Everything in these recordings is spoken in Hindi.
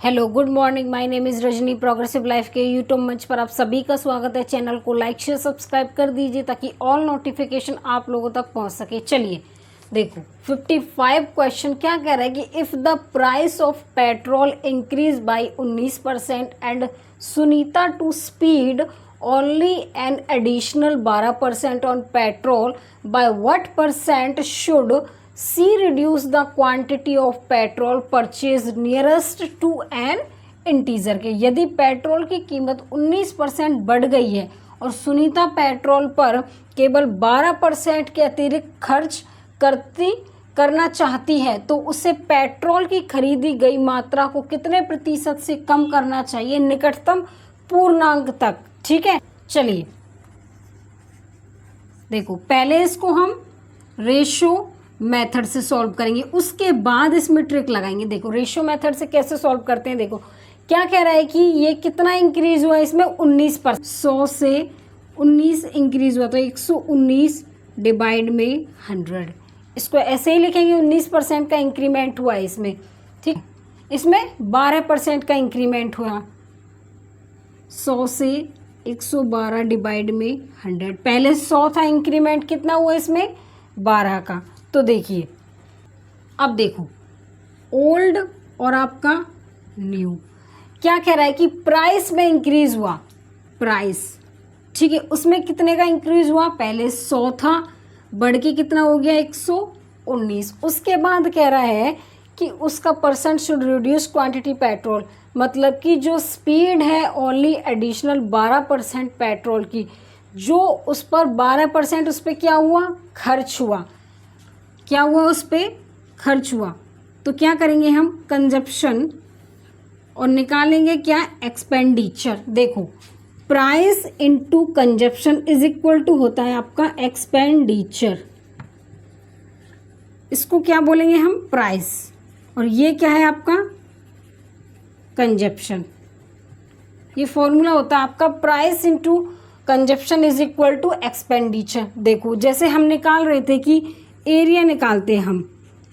Hello good morning, my name is Rajni. Progressive life के यूट्यूब मंच पर आप सभी का स्वागत है। चैनल को लाइक शेयर सब्सक्राइब कर दीजिए ताकि ऑल नोटिफिकेशन आप लोगों तक पहुंच सके। चलिए देखो 55 क्वेश्चन क्या कह रहा है कि if the price of petrol increase by 19% and Sunita to speed only an additional 12% on petrol, by what percent should she reduce the quantity of petrol purchase nearest to an integer के। यदि पेट्रोल की कीमत 19% बढ़ गई है और सुनीता पेट्रोल पर केवल 12% के अतिरिक्त खर्च करना चाहती है तो उसे पेट्रोल की खरीदी गई मात्रा को कितने प्रतिशत से कम करना चाहिए निकटतम पूर्णांक तक। ठीक है, चलिए देखो पहले इसको हम रेशो मेथड से सॉल्व करेंगे, उसके बाद इसमें ट्रिक लगाएंगे। देखो रेशो मेथड से कैसे सॉल्व करते हैं। देखो क्या कह रहा है कि ये कितना इंक्रीज हुआ, इसमें 19%, 100 से 19 इंक्रीज हुआ तो 119 डिवाइड में 100। इसको ऐसे ही लिखेंगे, 19% का इंक्रीमेंट हुआ है इसमें। ठीक, इसमें 12% का इंक्रीमेंट हुआ, 100 से 112 डिवाइड में 100। पहले 100 था, इंक्रीमेंट कितना हुआ इसमें 12 का। तो देखिए अब देखो ओल्ड और आपका न्यू क्या कह रहा है कि प्राइस में इंक्रीज हुआ, प्राइस ठीक है, उसमें कितने का इंक्रीज हुआ, पहले 100 था बढ़ के कितना हो गया 119। उसके बाद कह रहा है कि उसका percent should reduce quantity petrol, मतलब कि जो स्पीड है ओनली एडिशनल 12% पेट्रोल की, जो उस पर 12% उस पर क्या हुआ खर्च हुआ, क्या हुआ उस पर खर्च हुआ। तो क्या करेंगे हम कंजप्शन और निकालेंगे क्या एक्सपेंडिचर। देखो price into consumption is equal to होता है आपका एक्सपेंडिचर, इसको क्या बोलेंगे हम प्राइस, और ये क्या है आपका कंजप्शन। ये फॉर्मूला होता है आपका price into consumption is equal to expenditure. देखो जैसे हम निकाल रहे थे कि एरिया निकालते हैं हम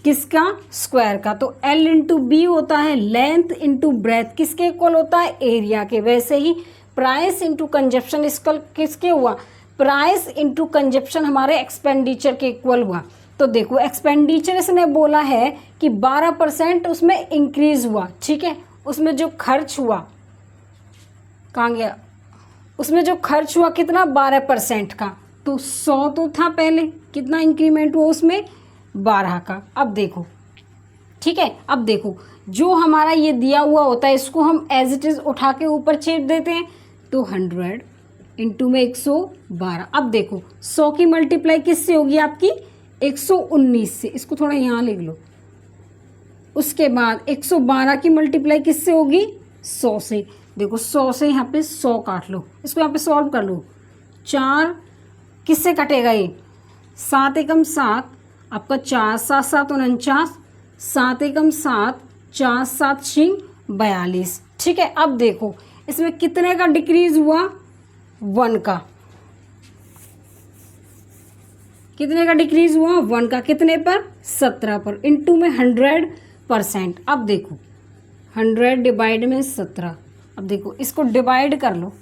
किसका स्क्वायर का, तो L इंटू बी होता है लेंथ इंटू ब्रेथ, किसके इक्वल होता है एरिया के। वैसे ही प्राइस इंटू कंजप्शन इसका किसके हुआ, प्राइस इंटू कंजप्शन हमारे एक्सपेंडिचर के इक्वल हुआ। तो देखो एक्सपेंडिचर इसने बोला है कि 12% उसमें इंक्रीज हुआ, ठीक है, उसमें जो खर्च हुआ कहाँ गया, उसमें जो खर्च हुआ कितना 12% का, तो 100 तो था पहले, कितना इंक्रीमेंट हुआ उसमें 12 का। अब देखो ठीक है, अब देखो जो हमारा ये दिया हुआ होता है इसको हम एज इट इज़ उठा के ऊपर छेड़ देते हैं, तो 100 इंटू में 112। अब देखो 100 की मल्टीप्लाई किससे होगी आपकी 119 से, इसको थोड़ा यहाँ लिख लो। उसके बाद 112 की मल्टीप्लाई किससे होगी 100 से। देखो 100 से यहाँ पे 100 काट लो, इसको यहाँ पे सॉल्व कर लो। 4 किससे कटेगा ये 7 एकम 7 आपका 4 7 7 49, 7 एकम 7 4 7 6 42। ठीक है, अब देखो इसमें कितने का डिक्रीज हुआ 1 का, कितने का डिक्रीज हुआ 1 का, कितने पर 17 पर, इंटू में 100%। अब देखो 100 डिवाइड में 17, अब देखो इसको डिवाइड कर लो,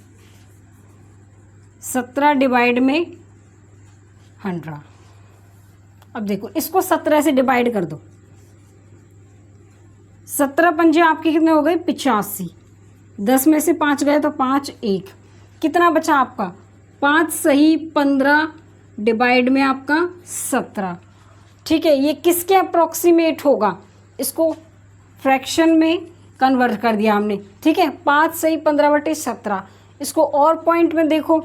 17 डिवाइड में 100। अब देखो इसको 17 से डिवाइड कर दो, 17 पंजे आपके कितने हो गए 85, 10 में से 5 गए तो 5 1, कितना बचा आपका 5 सही 15 डिवाइड में आपका 17। ठीक है, ये किसके अप्रोक्सीमेट होगा, इसको फ्रैक्शन में कन्वर्ट कर दिया हमने। ठीक है, 5 सही 15/17, इसको और पॉइंट में देखो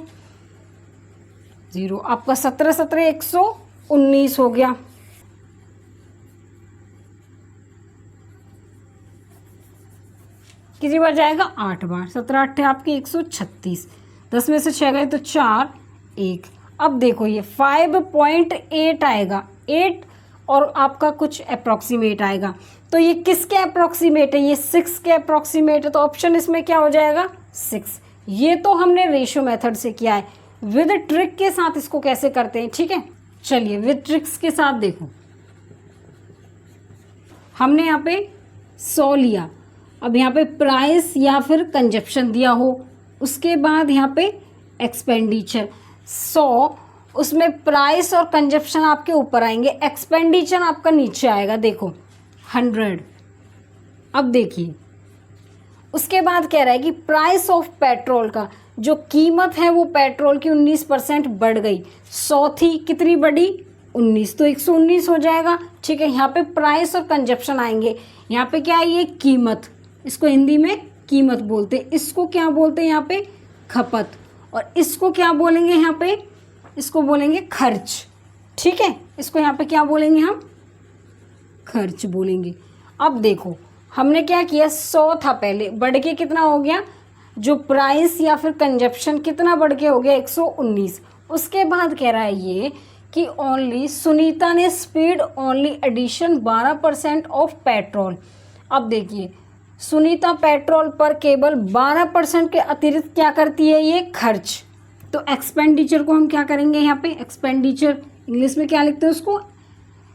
0, आपका 17 17 119 हो गया। कितनी बार जाएगा 8 बार, 17 8 आपकी 136, 10 में से 6 गए तो 4 1। अब देखो ये 5.8 आएगा, 8 और आपका कुछ अप्रोक्सीमेट आएगा, तो ये किसके अप्रोक्सीमेट है, ये 6 के अप्रोक्सीमेट है, तो ऑप्शन इसमें क्या हो जाएगा 6। ये तो हमने रेशियो मेथड से किया है, विद ट्रिक के साथ इसको कैसे करते हैं। ठीक है, चलिए विद ट्रिक्स के साथ देखो, हमने यहाँ पे 100 लिया, अब यहाँ पे प्राइस या फिर कंजप्शन दिया हो, उसके बाद यहाँ पे एक्सपेंडिचर 100, उसमें प्राइस और कंजप्शन आपके ऊपर आएंगे, एक्सपेंडिचर आपका नीचे आएगा, देखो 100। अब देखिए उसके बाद कह रहा है कि प्राइस ऑफ पेट्रोल का जो कीमत है वो पेट्रोल की 19% बढ़ गई, 100 थी, कितनी बढ़ी 19, तो 119 हो जाएगा। ठीक है, यहाँ पे प्राइस और कंजप्शन आएंगे, यहाँ पे क्या है ये कीमत, इसको हिंदी में कीमत बोलते हैं, इसको क्या बोलते हैं यहाँ पे खपत, और इसको क्या बोलेंगे यहाँ पे, इसको बोलेंगे खर्च। ठीक है, इसको यहाँ पे क्या बोलेंगे हम, खर्च बोलेंगे। अब देखो हमने क्या किया, 100 था पहले, बढ़ के कितना हो गया, जो प्राइस या फिर कंजप्शन कितना बढ़ के हो गया 119। उसके बाद कह रहा है ये कि ओनली सुनीता ने speed only addition 12% of petrol. अब देखिए सुनीता पेट्रोल पर केवल 12% के अतिरिक्त क्या करती है, ये खर्च। तो एक्सपेंडिचर को हम क्या करेंगे, यहाँ पे एक्सपेंडिचर इंग्लिश में क्या लिखते हैं उसको,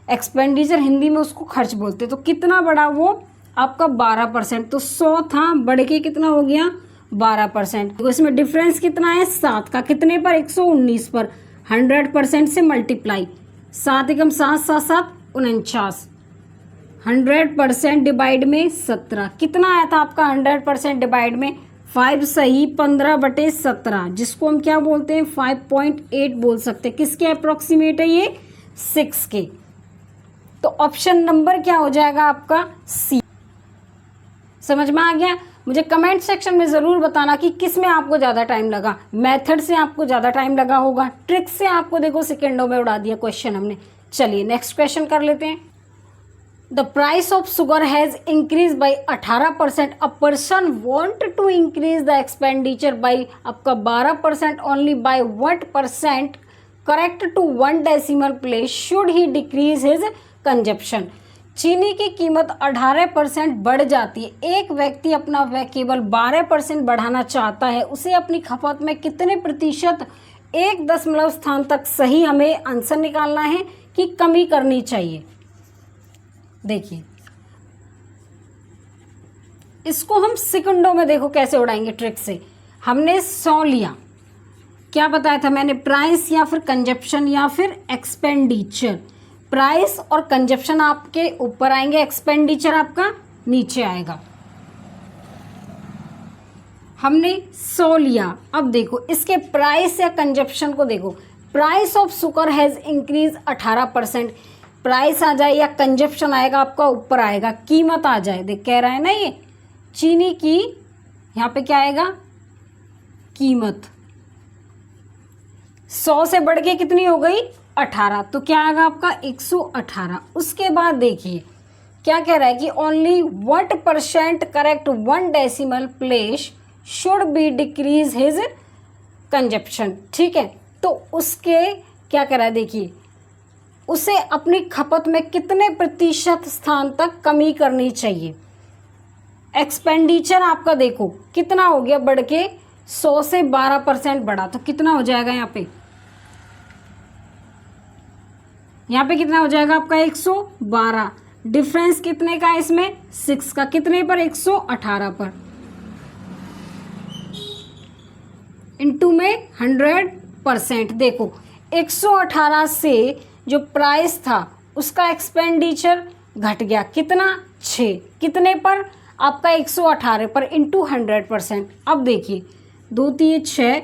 एक्सपेंडिचर हिंदी में उसको खर्च बोलते हैं। तो कितना बढ़ा वो आपका 12%, तो 100 था बढ़ के कितना हो गया 12%। तो इसमें डिफरेंस कितना है 7 का, कितने पर 119 पर, 100% से मल्टीप्लाई, 7 एकम 7 7 7 49, 100% डिवाइड में 17, कितना आया था आपका 100% डिवाइड में 5 सही 15/17, जिसको हम क्या बोलते हैं 5.8 बोल सकते हैं। किसके अप्रोक्सीमेट है ये, 6 के। तो ऑप्शन नंबर क्या हो जाएगा आपका सी। समझ में आ गया? मुझे कमेंट सेक्शन में ज़रूर बताना कि किस में आपको ज़्यादा टाइम लगा, मेथड से आपको ज़्यादा टाइम लगा होगा, ट्रिक से आपको देखो सेकेंडों में उड़ा दिया क्वेश्चन हमने। चलिए नेक्स्ट क्वेश्चन कर लेते हैं। The price of sugar has increase by 18%, a person want to increase the expenditure by आपका 12% only, by what percent correct to 1 decimal place should he decrease his consumption. चीनी की कीमत 18% बढ़ जाती है, एक व्यक्ति अपना व्यय केवल 12% बढ़ाना चाहता है, उसे अपनी खपत में कितने प्रतिशत 1 दशमलव स्थान तक सही हमें आंसर निकालना है कि कमी करनी चाहिए। देखिए इसको हम सेकंडों में देखो कैसे उड़ाएंगे ट्रिक से। हमने 100 लिया, क्या बताया था मैंने, प्राइस या फिर कंजप्शन या फिर एक्सपेंडिचर। प्राइस और कंजप्शन आपके ऊपर आएंगे, एक्सपेंडिचर आपका नीचे आएगा। हमने 100 लिया, अब देखो इसके प्राइस या कंजप्शन को देखो, price of sugar has increase 18%, price आ जाए या कंजप्शन आएगा आपका ऊपर आएगा, कीमत आ जाए, देख कह रहा है ना ये चीनी की, यहाँ पे क्या आएगा कीमत, 100 से बढ़ के कितनी हो गई 18, तो क्या आएगा आपका 118। उसके बाद देखिए क्या कह रहा है कि only what percent correct 1 decimal place should be decrease his consumption. ठीक है, तो उसके क्या कह रहा है, देखिए उसे अपनी खपत में कितने प्रतिशत स्थान तक कमी करनी चाहिए। एक्सपेंडिचर आपका देखो कितना हो गया बढ़ के 100 से 12% बढ़ा, तो कितना हो जाएगा यहाँ पे कितना हो जाएगा आपका 112। डिफरेंस कितने का है इसमें 6 का, कितने पर 118 पर, इनटू में 100%। देखो 118 से जो प्राइस था उसका एक्सपेंडिचर घट गया, कितना 6, कितने पर आपका 118 पर इंटू 100%। अब देखिए 2 3 6,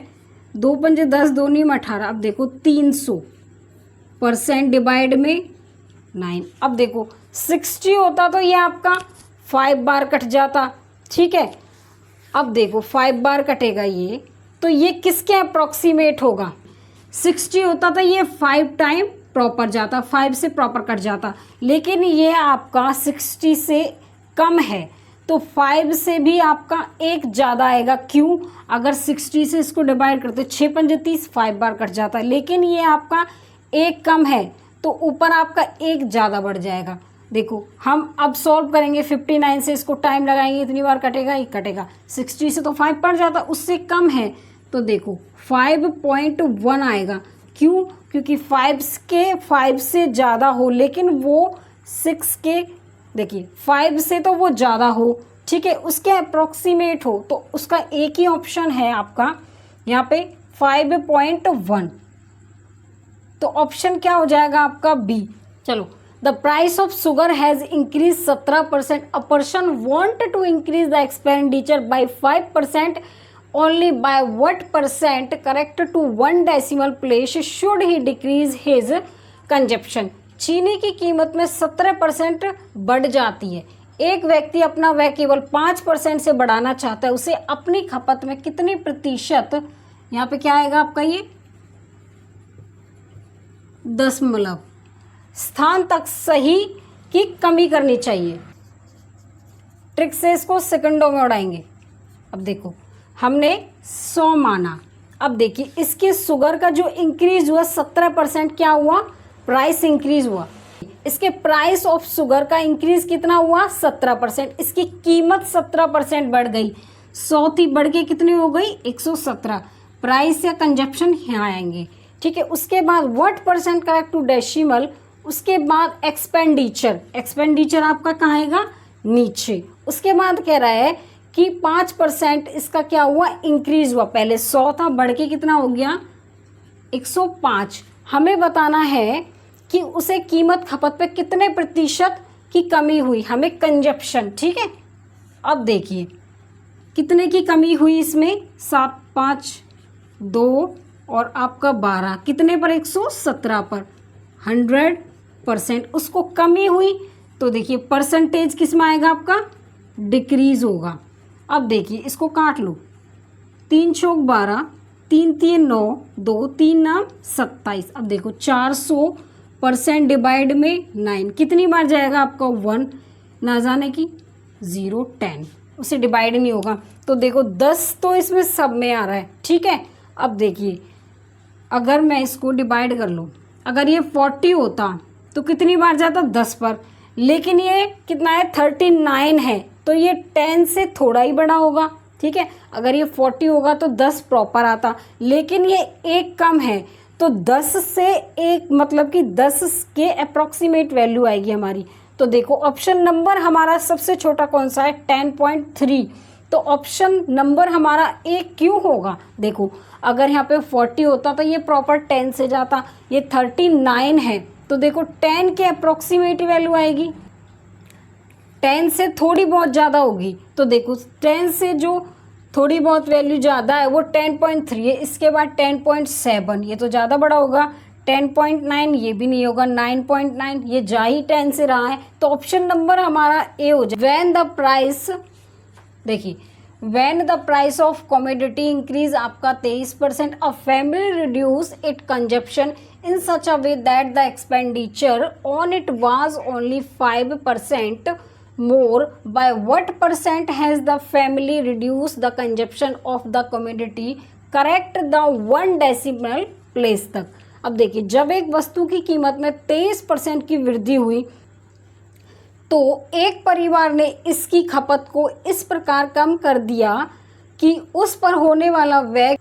2 5 10, 2 9 18, अब देखो 300% डिवाइड में 9। अब देखो 60 होता तो ये आपका 5 बार कट जाता। ठीक है, अब देखो 5 बार कटेगा ये, तो ये किसके अप्रॉक्सीमेट होगा, 60 होता तो ये 5 टाइम प्रॉपर जाता, 5 से प्रॉपर कट जाता, लेकिन ये आपका 60 से कम है, तो 5 से भी आपका एक ज़्यादा आएगा। क्यों, अगर 60 से इसको डिवाइड करते 6 5 30, 5 बार कट जाता है, लेकिन ये आपका एक कम है तो ऊपर आपका एक ज़्यादा बढ़ जाएगा। देखो हम अब सॉल्व करेंगे, 59 से इसको टाइम लगाएंगे, इतनी बार कटेगा ही कटेगा, 60 से तो 5 पड़ जाता, उससे कम है तो देखो 5.1 आएगा। क्यों, क्योंकि 5 से ज़्यादा हो, लेकिन वो 6 के, देखिए 5 से तो वो ज़्यादा हो, ठीक है, उसके अप्रोक्सीमेट हो तो उसका एक ही ऑप्शन है आपका यहाँ पे 5.1, तो ऑप्शन क्या हो जाएगा आपका बी। चलो, the price of sugar has increase 17%, a person want to increase the expenditure by 5%, only by what percent correct to 1 decimal place should he decrease his consumption. चीनी की कीमत में 17% बढ़ जाती है, एक व्यक्ति अपना वह केवल 5% से बढ़ाना चाहता है, उसे अपनी खपत में कितनी प्रतिशत, यहाँ पे क्या आएगा आपका ये दशमलव स्थान तक सही की कमी करनी चाहिए। ट्रिक से इसको सेकंडों में उड़ाएंगे। अब देखो, हमने 100 माना, अब देखिए इसके शुगर का जो इंक्रीज हुआ 17%, क्या हुआ, प्राइस इंक्रीज हुआ। इसके प्राइस ऑफ शुगर का इंक्रीज कितना हुआ 17%, इसकी कीमत 17% बढ़ गई, 100 थी बढ़ के कितनी हो गई 117। प्राइस या कंजप्शन यहाँ आएंगे, ठीक है। उसके बाद what percent correct to decimal, उसके बाद एक्सपेंडिचर, एक्सपेंडिचर आपका कहाँ आएगा नीचे। उसके बाद कह रहा है कि 5% इसका क्या हुआ इंक्रीज हुआ, पहले 100 था बढ़ के कितना हो गया 105। हमें बताना है कि उसे कीमत खपत पे कितने प्रतिशत की कमी हुई, हमें कंजप्शन, ठीक है। अब देखिए कितने की कमी हुई इसमें 7, 5, 2 और आपका 12, कितने पर 117 पर 100% उसको कमी हुई, तो देखिए परसेंटेज किस में आएगा आपका डिक्रीज होगा। अब देखिए इसको काट लो, 3 चौक 12, 3 3 9, 2 3 9 27। अब देखो 400% डिवाइड में 9 कितनी बार जाएगा आपका 1, ना जाने की 0 10, उसे डिवाइड नहीं होगा। तो देखो 10 तो इसमें सब में आ रहा है, ठीक है। अब देखिए अगर मैं इसको डिवाइड कर लूँ, अगर ये 40 होता तो कितनी बार जाता 10 पर, लेकिन ये कितना है 39 है, तो ये 10 से थोड़ा ही बड़ा होगा, ठीक है। अगर ये 40 होगा तो 10 प्रॉपर आता, लेकिन ये एक कम है, तो 10 से एक मतलब कि 10 के अप्रॉक्सीमेट वैल्यू आएगी हमारी। तो देखो ऑप्शन नंबर हमारा सबसे छोटा कौन सा है 10.3, तो ऑप्शन नंबर हमारा एक क्यों होगा। देखो अगर यहाँ पे 40 होता तो ये प्रॉपर 10 से जाता, ये 39 है, तो देखो 10 के अप्रॉक्सीमेट वैल्यू आएगी, 10 से थोड़ी बहुत ज़्यादा होगी, तो देखो 10 से जो थोड़ी बहुत वैल्यू ज़्यादा है वो 10.3 है, इसके बाद 10.7, ये तो ज़्यादा बड़ा होगा, 10.9 ये भी नहीं होगा, 9.9 ये जा ही 10 से रहा है, तो ऑप्शन नंबर हमारा ए हो जाए। व्हेन द प्राइस, देखिए when the price of commodity increase आपका 23%, a family reduce it consumption in such a way that the expenditure on it was only 5% more, by what percent has the family reduced the consumption of the commodity correct the 1 decimal place तक। अब देखिए जब एक वस्तु की कीमत में 23% की वृद्धि हुई तो एक परिवार ने इसकी खपत को इस प्रकार कम कर दिया कि उस पर होने वाला व्यय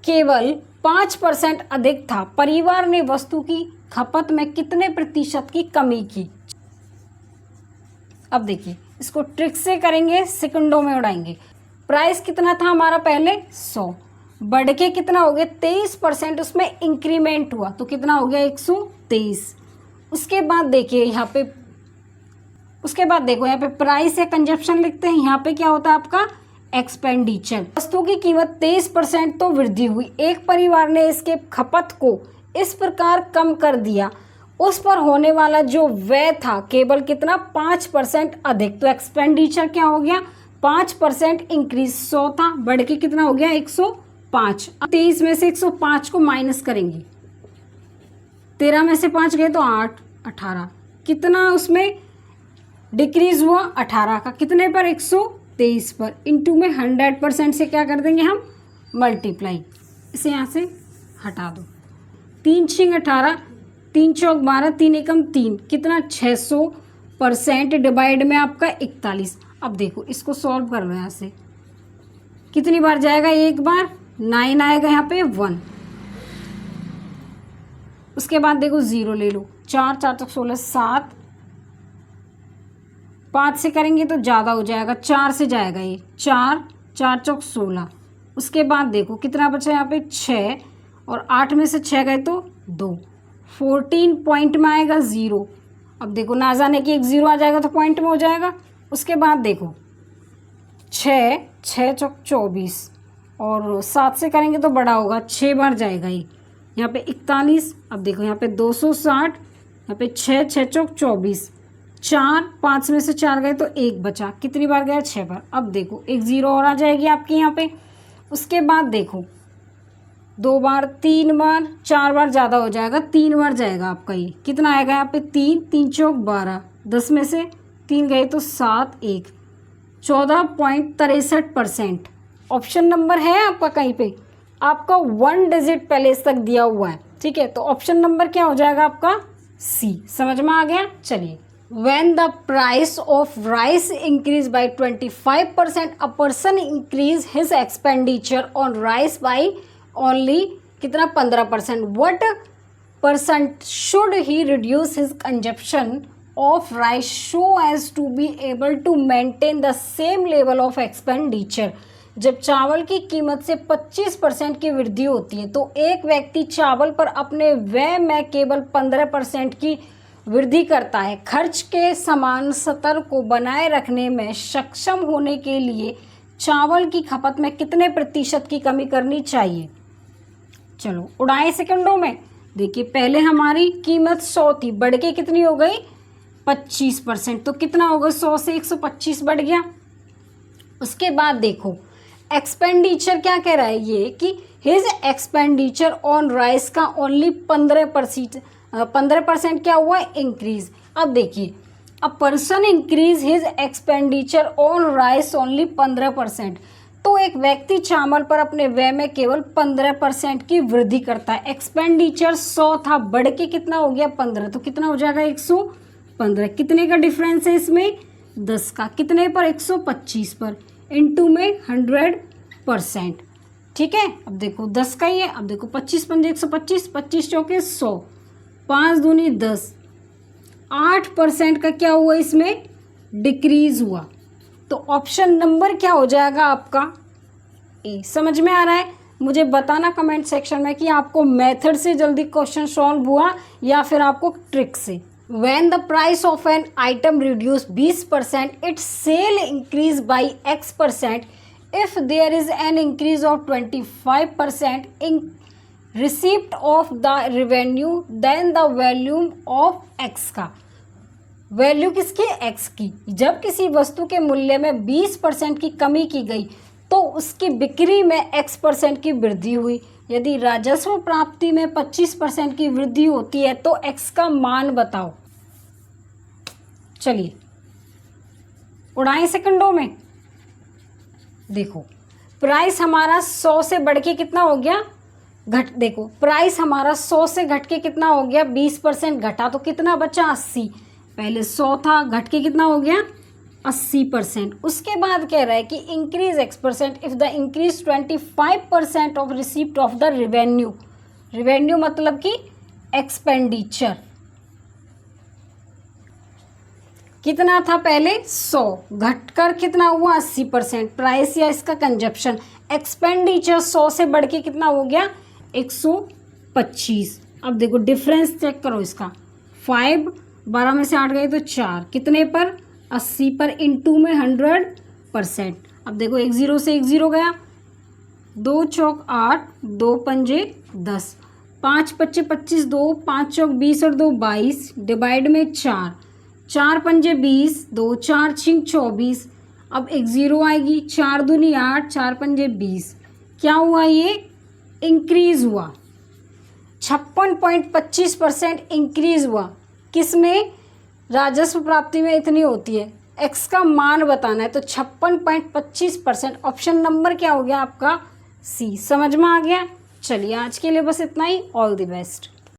केवल 5% अधिक था। परिवार ने वस्तु की खपत में कितने प्रतिशत की कमी की। अब देखिए इसको ट्रिक से करेंगे, सेकंडों में उड़ाएंगे। प्राइस कितना था हमारा पहले 100, बढ़ के कितना हो गया 23%, उसमें इंक्रीमेंट हुआ तो कितना हो गया 123। उसके बाद देखिए यहाँ पे, उसके बाद देखो यहाँ पे प्राइस या कंजप्शन लिखते हैं, यहाँ पे क्या होता है आपका एक्सपेंडिचर। वस्तु की कीमत 23% तो वृद्धि हुई, एक परिवार ने इसके खपत को इस प्रकार कम कर दिया, उस पर होने वाला जो व्यय था केवल कितना 5% अधिक, तो एक्सपेंडिचर क्या हो गया 5% इंक्रीज, 100 था बढ़ के कितना हो गया 105। 23 में से 105 को माइनस करेंगे, 13 में से 5 गए तो 8, 18, कितना उसमें डिक्रीज हुआ 18 का, कितने पर 123 पर, इनटू में 100% से क्या कर देंगे हम मल्टीप्लाई, इसे यहाँ से हटा दो, 3 छिंग 18, 3 चौक 12, 3 एकम 3, कितना 600% डिवाइड में आपका 41। अब देखो इसको सॉल्व कर लो, यहाँ से कितनी बार जाएगा, एक बार 9 आएगा यहाँ पे 1, उसके बाद देखो 0 ले लो, 4 4 तक 16, 7 5 से करेंगे तो ज़्यादा हो जाएगा, 4 से जाएगा ये, 4 4 चौक 16। उसके बाद देखो कितना बचा यहाँ पे 6, और 8 में से 6 गए तो 2, 14 पॉइंट में आएगा 0। अब देखो ना जाने कि एक 0 आ जाएगा तो पॉइंट में हो जाएगा। उसके बाद देखो 6 6 चौक 24, और 7 से करेंगे तो बड़ा होगा, 6 बार जाएगा ये, यहाँ पे 41। अब देखो यहाँ पे 260, यहाँ पे 6 6 चौक 24, 4 5 में से 4 गए तो 1 बचा, कितनी बार गया 6 बार। अब देखो एक 0 और आ जाएगी आपकी यहाँ पे। उसके बाद देखो 2 बार 3 बार 4 बार ज़्यादा हो जाएगा, 3 बार जाएगा आपका ये, कितना आएगा यहाँ पे 3 3 चौक 12, 10 में से 3 गए तो 7 1, 14.63%। ऑप्शन नंबर है आपका कहीं पे, आपका 1 डिजिट पहले तक दिया हुआ है, ठीक है। तो ऑप्शन नंबर क्या हो जाएगा आपका सी। समझ में आ गया। चलिए, when the price of rice increase by 25%, a person increase his expenditure on rice by only कितना 15%. What percent should he reduce his consumption of rice so as to be able to maintain the same level of expenditure? जब चावल की कीमत से 25% की वृद्धि होती है तो एक व्यक्ति चावल पर अपने व्यय में केवल 15% की वृद्धि करता है। खर्च के समान स्तर को बनाए रखने में सक्षम होने के लिए चावल की खपत में कितने प्रतिशत की कमी करनी चाहिए? चलो उड़ाएं सेकंडों में। देखिए पहले हमारी कीमत 100 थी, बढ़ के कितनी हो गई 25%, तो कितना होगा 100 से 125 बढ़ गया। उसके बाद देखो एक्सपेंडिचर क्या कह रहा है ये कि हिज एक्सपेंडिचर ऑन राइस का ओनली 15% क्या हुआ इंक्रीज। अब देखिए a person increase his expenditure on rice only 15%, तो एक व्यक्ति चावल पर अपने व्यय में केवल 15% की वृद्धि करता है। एक्सपेंडिचर 100 था, बढ़ के कितना हो गया 15, तो कितना हो जाएगा 115। कितने का डिफरेंस है इसमें 10 का, कितने पर 125 पर, इनटू में 100%, ठीक है। अब देखो 10 का ही है। अब देखो 25 पंजे 125, 25 चौके 100, 5 दूनी 10, 8% का क्या हुआ इसमें डिक्रीज हुआ। तो ऑप्शन नंबर क्या हो जाएगा आपका ए। समझ में आ रहा है? मुझे बताना कमेंट सेक्शन में कि आपको मेथड से जल्दी क्वेश्चन सॉल्व हुआ या फिर आपको ट्रिक से। When the price of an item reduce 20%, its sale increase by X%. If there is an increase of 25% in receipt of the revenue, then the value of X का वैल्यू किसकी X की। जब किसी वस्तु के मूल्य में 20% की कमी की गई तो उसकी बिक्री में X% की वृद्धि हुई। यदि राजस्व प्राप्ति में 25% की वृद्धि होती है तो X का मान बताओ। चलिए उड़ाएं सेकंडों में। देखो प्राइस हमारा 100 से बढ़ के कितना हो गया देखो प्राइस हमारा 100 से घट के कितना हो गया 20% घटा, तो कितना बचा 80। पहले 100 था, घट के कितना हो गया 80%। उसके बाद कह रहा है कि increase X% if the increase 25% of receipt of the revenue. Revenue मतलब कि एक्सपेंडिचर कितना था पहले 100, घटकर कितना हुआ 80%। प्राइस या इसका कंजप्शन एक्सपेंडिचर 100 से बढ़ के कितना हो गया 125। अब देखो डिफरेंस चेक करो इसका, 5 12 में से 8 गए तो 4, कितने पर 80 पर, इनटू में 100%। अब देखो 1 0 से 1 0 गया, 2 चौक 8, 2 पंजे 10, 5 पच्चे 25, 2 5 चौक 20 और 2 22, डिवाइड में 4, 4 पंजे 20, 2 4 6 24। अब 1 0 आएगी, 4 दूनी 8, 4 पंजे 20। क्या हुआ ये इंक्रीज हुआ 56.25% इंक्रीज हुआ। किस में राजस्व प्राप्ति में इतनी होती है, एक्स का मान बताना है, तो 56.25%। ऑप्शन नंबर क्या हो गया आपका सी। समझ में आ गया। चलिए आज के लिए बस इतना ही। All the best.